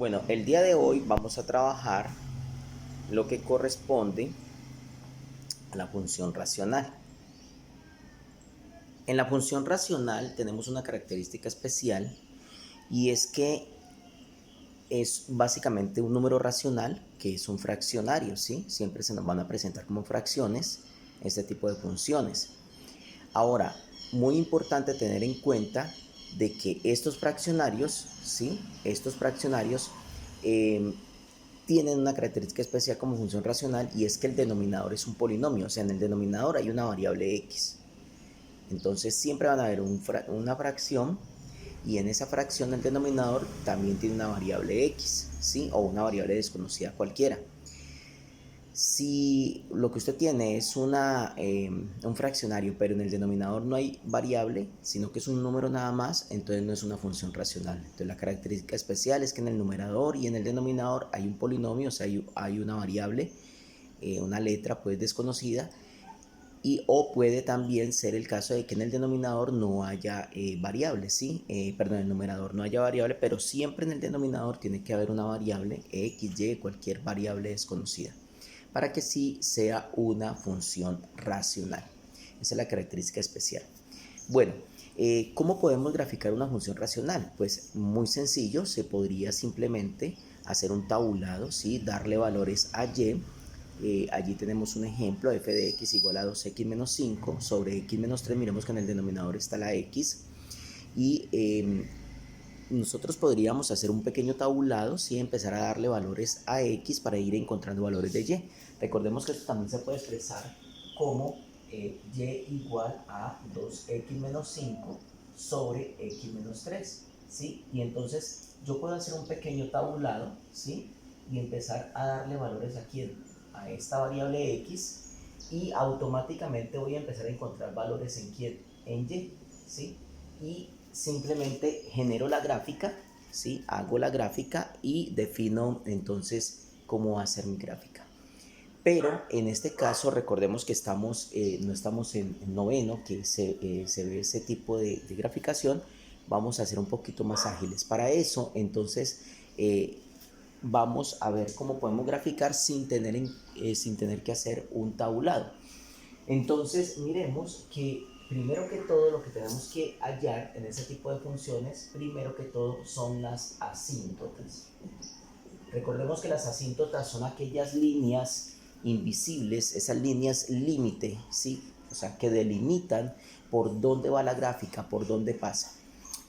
Bueno, el día de hoy vamos a trabajar lo que corresponde a la función racional. En la función racional tenemos una característica especial y es que es básicamente un número racional que es un fraccionario, ¿sí? Siempre se nos van a presentar como fracciones este tipo de funciones. Ahora, muy importante tener en cuenta de que estos fraccionarios, ¿sí? Estos fraccionarios eh, tienen una característica especial como función racional y es que el denominador es un polinomio, o sea, en el denominador hay una variable x. Entonces siempre van a haber una fracción y en esa fracción el denominador también tiene una variable x, ¿sí? O una variable desconocida cualquiera. Si lo que usted tiene es un fraccionario, pero en el denominador no hay variable, sino que es un número nada más, entonces no es una función racional. Entonces la característica especial es que en el numerador y en el denominador hay un polinomio, o sea, hay una variable, una letra pues desconocida, y o puede también ser el caso de que en el denominador no haya variable, ¿sí? Perdón, en el numerador no haya variable, pero siempre en el denominador tiene que haber una variable, x, y, cualquier variable desconocida, para que sí sea una función racional. Esa es la característica especial. Bueno, ¿cómo podemos graficar una función racional? Pues muy sencillo, se podría simplemente hacer un tabulado, ¿sí? Darle valores a y. Allí tenemos un ejemplo, f de x igual a 2x menos 5 sobre x menos 3. Miremos que en el denominador está la x. Y nosotros podríamos hacer un pequeño tabulado, ¿sí? Empezar a darle valores a x para ir encontrando valores de y. Recordemos que esto también se puede expresar como y igual a 2x menos 5 sobre x menos 3, ¿sí? Y entonces yo puedo hacer un pequeño tabulado, ¿sí? Y empezar a darle valores aquí a esta variable x y automáticamente voy a empezar a encontrar valores en quién, en y, ¿sí? Y simplemente genero la gráfica, ¿sí? Hago la gráfica y defino entonces cómo va a ser mi gráfica. Pero en este caso recordemos que no estamos en noveno, que se ve ese tipo de graficación. Vamos a ser un poquito más ágiles. Para eso, entonces, vamos a ver cómo podemos graficar sin tener que hacer un tabulado. Entonces, miremos que primero que todo lo que tenemos que hallar en ese tipo de funciones, primero que todo son las asíntotas. Recordemos que las asíntotas son aquellas líneas invisibles, esas líneas límite, ¿sí? O sea, que delimitan por dónde va la gráfica, por dónde pasa.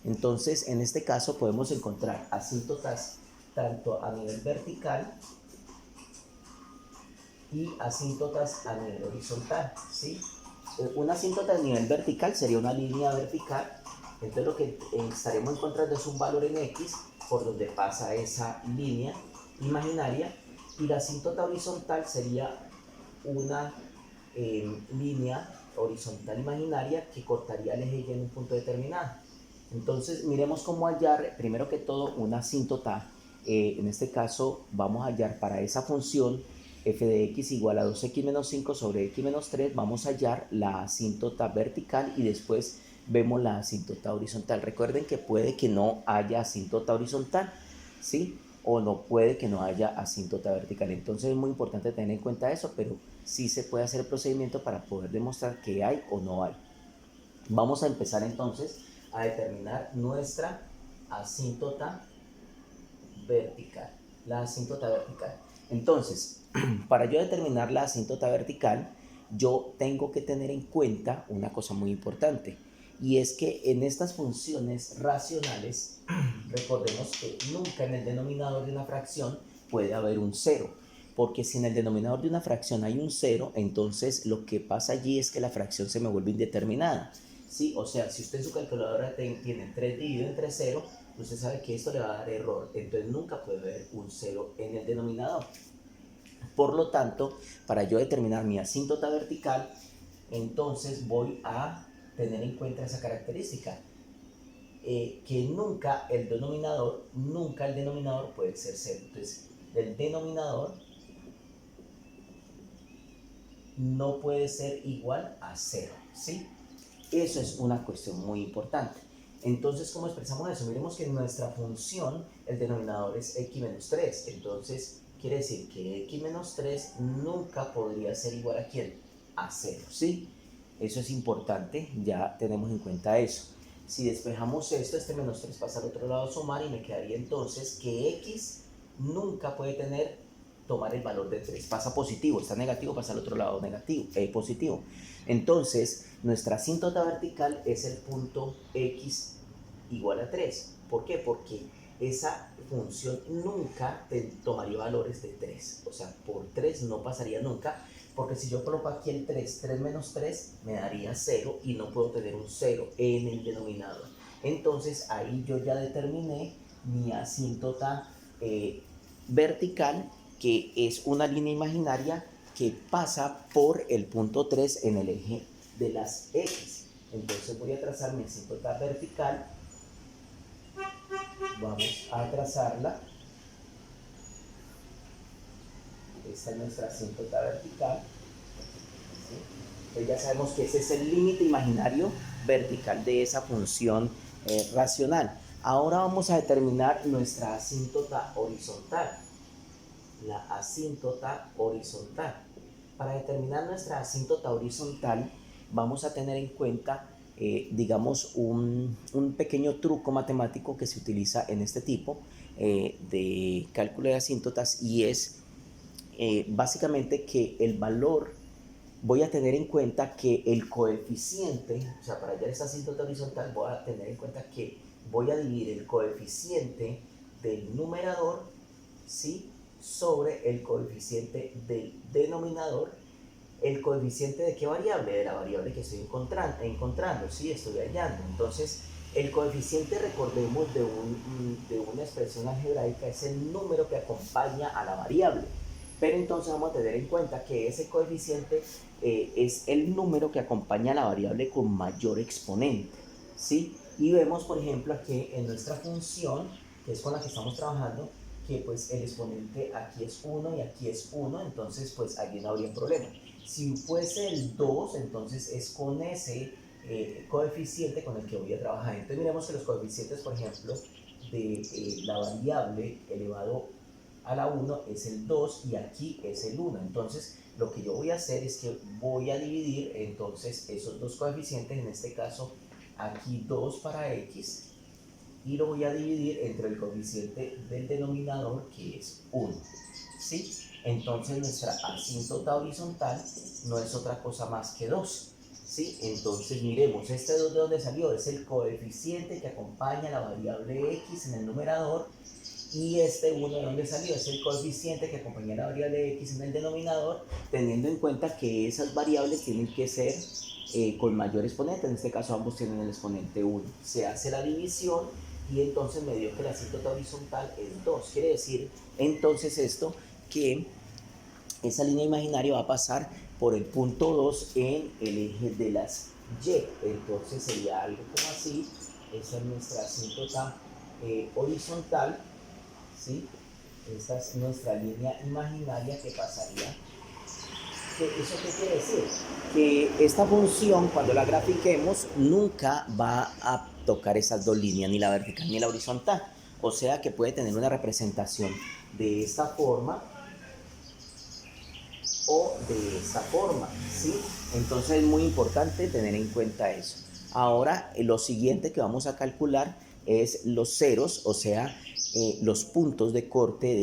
Entonces, en este caso podemos encontrar asíntotas tanto a nivel vertical y asíntotas a nivel horizontal, ¿sí? Una asíntota a nivel vertical sería una línea vertical, entonces lo que estaremos encontrando es un valor en x por donde pasa esa línea imaginaria, y la asíntota horizontal sería una línea horizontal imaginaria que cortaría el eje y en un punto determinado. Entonces miremos cómo hallar primero que todo una asíntota. En este caso vamos a hallar para esa función f de x igual a 2x menos 5 sobre x menos 3, vamos a hallar la asíntota vertical y después vemos la asíntota horizontal. Recuerden que puede que no haya asíntota horizontal, ¿sí? O no puede que no haya asíntota vertical. Entonces es muy importante tener en cuenta eso, pero sí se puede hacer el procedimiento para poder demostrar que hay o no hay. Vamos a empezar entonces a determinar nuestra asíntota vertical, la asíntota vertical. Entonces, para yo determinar la asíntota vertical, yo tengo que tener en cuenta una cosa muy importante, y es que en estas funciones racionales, recordemos que nunca en el denominador de una fracción puede haber un cero, porque si en el denominador de una fracción hay un cero, entonces lo que pasa allí es que la fracción se me vuelve indeterminada, ¿sí? O sea, si usted en su calculadora tiene 3 dividido entre 0, usted sabe que esto le va a dar error, entonces nunca puede haber un 0 en el denominador. Por lo tanto, para yo determinar mi asíntota vertical, entonces voy a tener en cuenta esa característica, que nunca el denominador puede ser 0. Entonces, el denominador no puede ser igual a 0, ¿sí? Eso es una cuestión muy importante. Entonces, ¿cómo expresamos eso? Miremos que en nuestra función el denominador es x menos 3. Entonces, quiere decir que x menos 3 nunca podría ser igual a ¿quién? A 0, ¿sí? Eso es importante, ya tenemos en cuenta eso. Si despejamos esto, este menos 3 pasa al otro lado a sumar y me quedaría entonces que x nunca puede tomar el valor de 3. Pasa positivo, está negativo, pasa al otro lado negativo, positivo. Entonces, nuestra asíntota vertical es el punto x igual a 3. ¿Por qué? Porque esa función nunca tomaría valores de 3. O sea, por 3 no pasaría nunca, porque si yo coloco aquí el 3, 3 menos 3 me daría 0 y no puedo tener un 0 en el denominador. Entonces ahí yo ya determiné mi asíntota vertical, que es una línea imaginaria que pasa por el punto 3 en el eje de las X. Entonces voy a trazar mi asíntota vertical. Vamos a trazarla. Esta es nuestra asíntota vertical. ¿Sí? Entonces ya sabemos que ese es el límite imaginario vertical de esa función racional. Ahora vamos a determinar nuestra asíntota horizontal. La asíntota horizontal. Para determinar nuestra asíntota horizontal vamos a tener en cuenta, digamos, un pequeño truco matemático que se utiliza en este tipo de cálculo de asíntotas, y es básicamente que el valor, voy a tener en cuenta que el coeficiente, o sea, para hallar esta asíntota horizontal voy a tener en cuenta que voy a dividir el coeficiente del numerador, ¿sí?, sobre el coeficiente del denominador. ¿El coeficiente de qué variable? De la variable que estoy encontrando, ¿sí? Estoy hallando. Entonces, el coeficiente, recordemos, de una expresión algebraica es el número que acompaña a la variable. Pero entonces vamos a tener en cuenta que ese coeficiente es el número que acompaña a la variable con mayor exponente, ¿sí? Y vemos, por ejemplo, aquí en nuestra función, que es con la que estamos trabajando, que pues el exponente aquí es 1 y aquí es 1, entonces pues aquí no habría problema. Si fuese el 2, entonces es con ese coeficiente con el que voy a trabajar. Entonces miremos que los coeficientes, por ejemplo, de la variable elevado a la 1 es el 2 y aquí es el 1. Entonces lo que yo voy a hacer es que voy a dividir entonces esos dos coeficientes, en este caso aquí 2 para x, y lo voy a dividir entre el coeficiente del denominador, que es 1, ¿sí? Entonces nuestra asíntota horizontal no es otra cosa más que 2, ¿sí? Entonces miremos, ¿este 2 de dónde salió? Es el coeficiente que acompaña a la variable x en el numerador, y este 1 de dónde salió, es el coeficiente que acompaña a la variable x en el denominador, teniendo en cuenta que esas variables tienen que ser con mayor exponente. En este caso ambos tienen el exponente 1. Se hace la división y entonces me dio que la asíntota horizontal es 2. Quiere decir entonces esto que esa línea imaginaria va a pasar por el punto 2 en el eje de las y. Entonces sería algo como así. Esa es nuestra asíntota horizontal, ¿sí? Esta es nuestra línea imaginaria que pasaría. ¿Eso qué quiere decir? Que esta función, cuando la grafiquemos, nunca va a tocar esas dos líneas, ni la vertical ni la horizontal. O sea que puede tener una representación de esta forma o de esta forma, ¿sí? Entonces es muy importante tener en cuenta eso. Ahora, lo siguiente que vamos a calcular es los ceros, o sea, los puntos de corte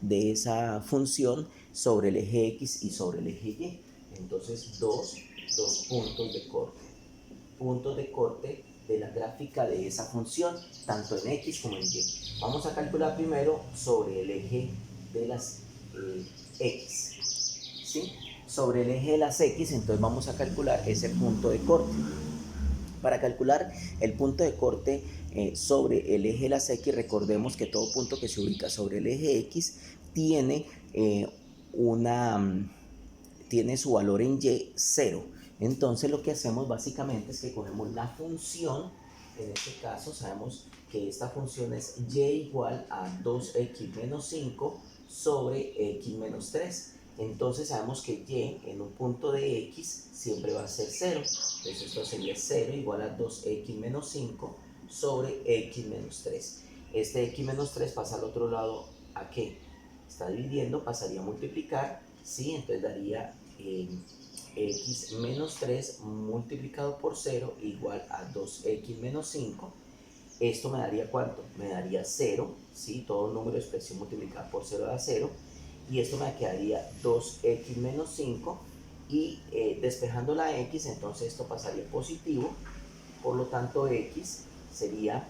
de esa función sobre el eje X y sobre el eje Y. Entonces, dos puntos de corte de la gráfica de esa función, tanto en X como en Y. Vamos a calcular primero sobre el eje de las X, ¿sí? Sobre el eje de las X, entonces vamos a calcular ese punto de corte. Para calcular el punto de corte sobre el eje de las X, recordemos que todo punto que se ubica sobre el eje X tiene, tiene su valor en Y 0. Entonces lo que hacemos básicamente es que cogemos la función. En este caso sabemos que esta función es Y igual a 2x menos 5 sobre x menos 3. Entonces sabemos que Y en un punto de X siempre va a ser 0. Entonces esto sería 0 igual a 2x menos 5 sobre x menos 3. Este x menos 3 pasa al otro lado, ¿a qué? Está dividiendo, pasaría a multiplicar, ¿sí? Entonces daría x menos 3 multiplicado por 0 igual a 2x menos 5. Esto me daría ¿cuánto? Me daría 0, ¿sí? Todo número de expresión multiplicado por 0 da 0. Y esto me quedaría 2x menos 5. Y despejando la x, entonces esto pasaría positivo. Por lo tanto, x sería,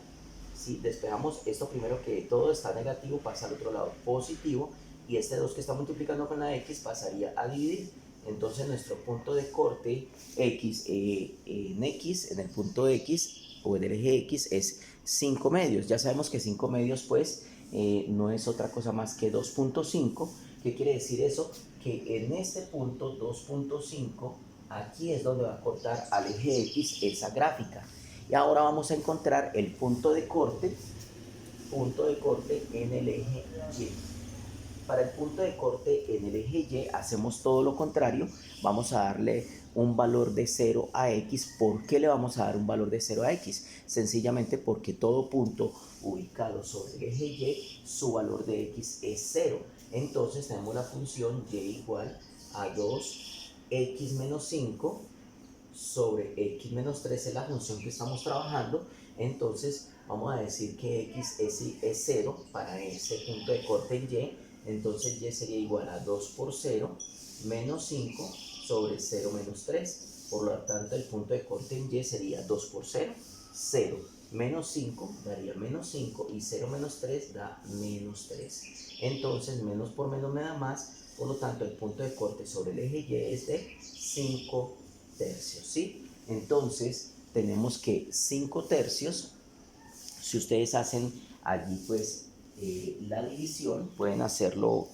si despejamos esto primero que todo está negativo, pasa al otro lado positivo. Y este 2 que está multiplicando con la x pasaría a dividir. Entonces nuestro punto de corte x, en el punto x o en el eje x es 5 medios. Ya sabemos que 5 medios pues no es otra cosa más que 2.5. ¿Qué quiere decir eso? Que en este punto 2.5, aquí es donde va a cortar al eje x esa gráfica. Y ahora vamos a encontrar el punto de corte en el eje y. Para el punto de corte en el eje y hacemos todo lo contrario, vamos a darle un valor de 0 a x. ¿Por qué le vamos a dar un valor de 0 a x? Sencillamente porque todo punto ubicado sobre el eje y, su valor de x es 0. Entonces tenemos la función y igual a 2x menos 5 sobre x menos 3 es la función que estamos trabajando. Entonces vamos a decir que x es 0 para este punto de corte en y. Entonces y sería igual a 2 por 0 menos 5 sobre 0 menos 3. Por lo tanto, el punto de corte en y sería 2 por 0, 0 menos 5 daría menos 5 y 0 menos 3 da menos 3. Entonces, menos por menos me da más. Por lo tanto, el punto de corte sobre el eje y es de 5 tercios, ¿sí? Entonces, tenemos que 5 tercios, si ustedes hacen allí pues la división, pueden hacerlo,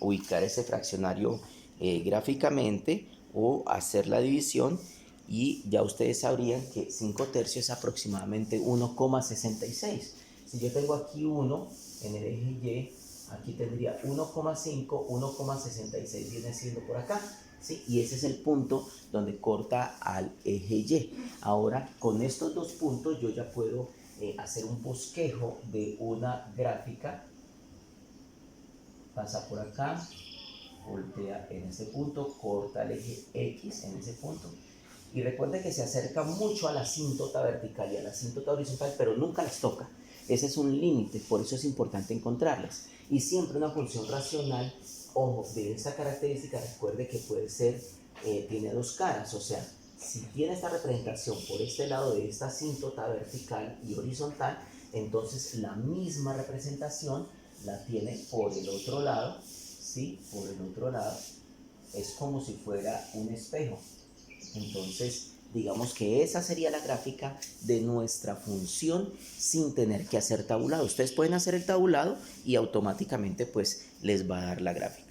ubicar ese fraccionario gráficamente o hacer la división y ya ustedes sabrían que 5 tercios es aproximadamente 1,66. Si yo tengo aquí 1 en el eje y, aquí tendría 1,5, 1,66 viene siendo por acá, ¿sí? Y ese es el punto donde corta al eje y. Ahora, con estos dos puntos yo ya puedo hacer un bosquejo de una gráfica. Pasa por acá, voltea en ese punto, corta el eje X en ese punto. Y recuerde que se acerca mucho a la asíntota vertical y a la asíntota horizontal, pero nunca las toca. Ese es un límite, por eso es importante encontrarlas. Y siempre una función racional, ojo, de esta característica, recuerde que puede ser, tiene dos caras, o sea, si tiene esta representación por este lado de esta asíntota vertical y horizontal, entonces la misma representación la tiene por el otro lado, ¿sí? Por el otro lado, es como si fuera un espejo. Entonces, digamos que esa sería la gráfica de nuestra función sin tener que hacer tabulado. Ustedes pueden hacer el tabulado y automáticamente pues les va a dar la gráfica.